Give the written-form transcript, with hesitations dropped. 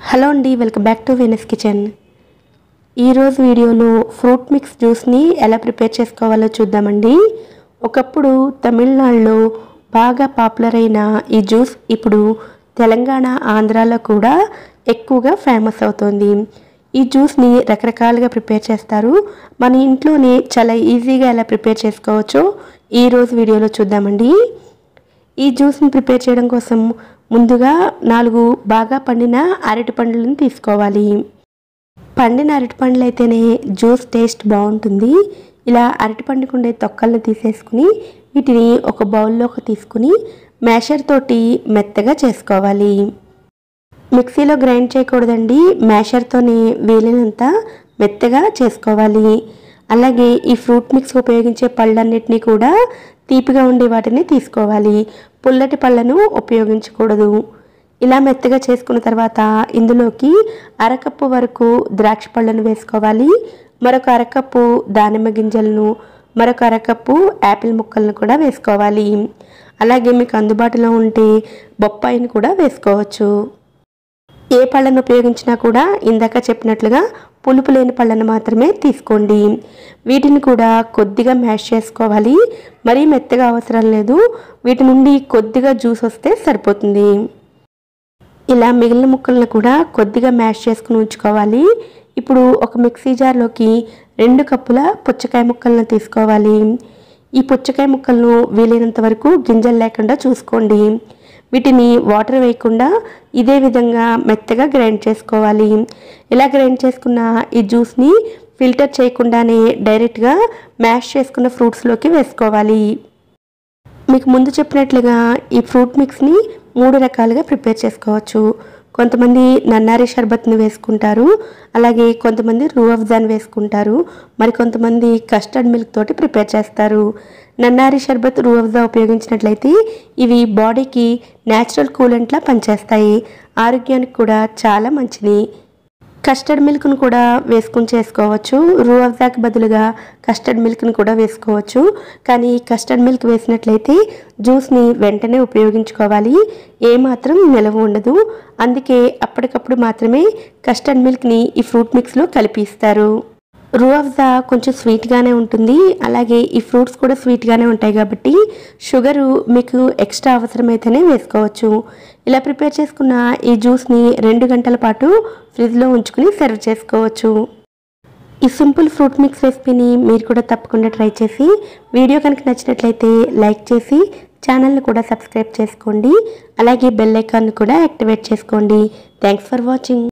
Hello అండి, welcome back to Venus kitchen. ఈరోజు వీడియోలో ఫ్రూట్ మిక్స్ జ్యూస్ని ఎలా ప్రిపేర్ చేసుకోవాలో చూద్దామండి. ఒకప్పుడు తమిళనాడులో బాగా పాపులర్ అయిన ఈ జ్యూస్ ఇప్పుడు తెలంగాణ, ఆంధ్రాలో కూడా ఎక్కువగా ఫేమస్ అవుతుంది. ఈ జ్యూస్ని రకరకాలుగా ప్రిపేర్ చేస్తారు. మన ఇంట్లోనే చాలా ఈజీగా ఎలా ప్రిపేర్ చేసుకోవచ్చో ఈరోజు వీడియోలో చూద్దామండి. ఈ జ్యూస్ని ప్రిపేర్ చేయడం కోసం ముందుగా 4 బాగా పండిన అరటి పండ్లను తీసుకోవాలి. పండిన అరటి పండ్లు అయితేనే జ్యూస్ టేస్ట్ బాగుంటుంది. ఇలా అరటి పండుకు ఉండే తొక్కలను తీసేసుకుని వీటిని ఒక బౌల్లోకి తీసుకుని మ్యాషర్ తోటి మెత్తగా చేసుకోవాలి. మిక్సీలో గ్రైండ్ చేయకూడదండి, మ్యాషర్తోనే వీలైనంత మెత్తగా చేసుకోవాలి. అలాగే ఈ ఫ్రూట్ మిక్స్ ఉపయోగించే పళ్ళన్నిటినీ కూడా తీపిగా ఉండే వాటిని తీసుకోవాలి, పుల్లటి పళ్ళను ఉపయోగించకూడదు. ఇలా మెత్తగా చేసుకున్న తర్వాత ఇందులోకి అరకప్పు వరకు ద్రాక్ష పళ్ళను వేసుకోవాలి, మరొక అరకప్పు దానిమ్మ గింజలను, మరొక అరకప్పు యాపిల్ ముక్కలను కూడా వేసుకోవాలి. అలాగే మీకు అందుబాటులో ఉంటే బొప్పాయిని కూడా వేసుకోవచ్చు. ఏ పళ్ళను ఉపయోగించినా కూడా ఇందాక చెప్పినట్లుగా పులుపు లేని పళ్ళను మాత్రమే తీసుకోండి. వీటిని కూడా కొద్దిగా మ్యాష్ చేసుకోవాలి, మరీ మెత్తగా అవసరం లేదు. వీటి నుండి కొద్దిగా జ్యూస్ వస్తే సరిపోతుంది. ఇలా మిగిలిన ముక్కలను కూడా కొద్దిగా మ్యాష్ చేసుకుని ఉంచుకోవాలి. ఇప్పుడు ఒక మిక్సీ జార్లోకి 2 కప్పుల పుచ్చకాయ ముక్కలను తీసుకోవాలి. ఈ పుచ్చకాయ ముక్కలను వీలైనంత వరకు గింజలు లేకుండా చూసుకోండి. వీటిని వాటర్ వేయకుండా ఇదే విధంగా మెత్తగా గ్రైండ్ చేసుకోవాలి. ఇలా గ్రైండ్ చేసుకున్న ఈ జ్యూస్ని ఫిల్టర్ చేయకుండానే డైరెక్ట్గా మ్యాష్ చేసుకున్న ఫ్రూట్స్లోకి వేసుకోవాలి. మీకు ముందు చెప్పినట్లుగా ఈ ఫ్రూట్ మిక్స్ని 3 రకాలుగా ప్రిపేర్ చేసుకోవచ్చు. కొంతమంది నన్నారి షర్బత్ని వేసుకుంటారు, అలాగే కొంతమంది రూహ్ అఫ్జాని వేసుకుంటారు, మరి కొంతమంది కస్టర్డ్ మిల్క్ తోటి ప్రిపేర్ చేస్తారు. నన్నారి షర్బత్, రూహ్ అఫ్జా ఉపయోగించినట్లయితే ఇవి బాడీకి న్యాచురల్ కూలెంట్లా పనిచేస్తాయి, ఆరోగ్యానికి కూడా చాలా మంచిది. కస్టర్డ్ మిల్క్ను కూడా వేసుకుని చేసుకోవచ్చు. రూహ్ అఫ్జాకి బదులుగా కస్టర్డ్ మిల్క్ని కూడా వేసుకోవచ్చు. కానీ కస్టర్డ్ మిల్క్ వేసినట్లయితే జ్యూస్ని వెంటనే ఉపయోగించుకోవాలి, ఏమాత్రం నిలవ ఉండదు. అందుకే అప్పటికప్పుడు మాత్రమే కస్టర్డ్ మిల్క్ని ఈ ఫ్రూట్ మిక్స్లో కలిపి ఇస్తారు. రూహ్ అఫ్జా కొంచెం స్వీట్గానే ఉంటుంది, అలాగే ఈ ఫ్రూట్స్ కూడా స్వీట్గానే ఉంటాయి కాబట్టి షుగరు మీకు ఎక్స్ట్రా అవసరమైతేనే వేసుకోవచ్చు. ఇలా ప్రిపేర్ చేసుకున్న ఈ జ్యూస్ని 2 గంటల పాటు ఫ్రిడ్జ్లో ఉంచుకుని సర్వ్ చేసుకోవచ్చు. ఈ సింపుల్ ఫ్రూట్ మిక్స్ రెసిపీని మీరు కూడా తప్పకుండా ట్రై చేసి వీడియో కనుక నచ్చినట్లయితే లైక్ చేసి ఛానల్ని కూడా సబ్స్క్రైబ్ చేసుకోండి. అలాగే బెల్ ఐకాన్ని కూడా యాక్టివేట్ చేసుకోండి. Thanks for watching.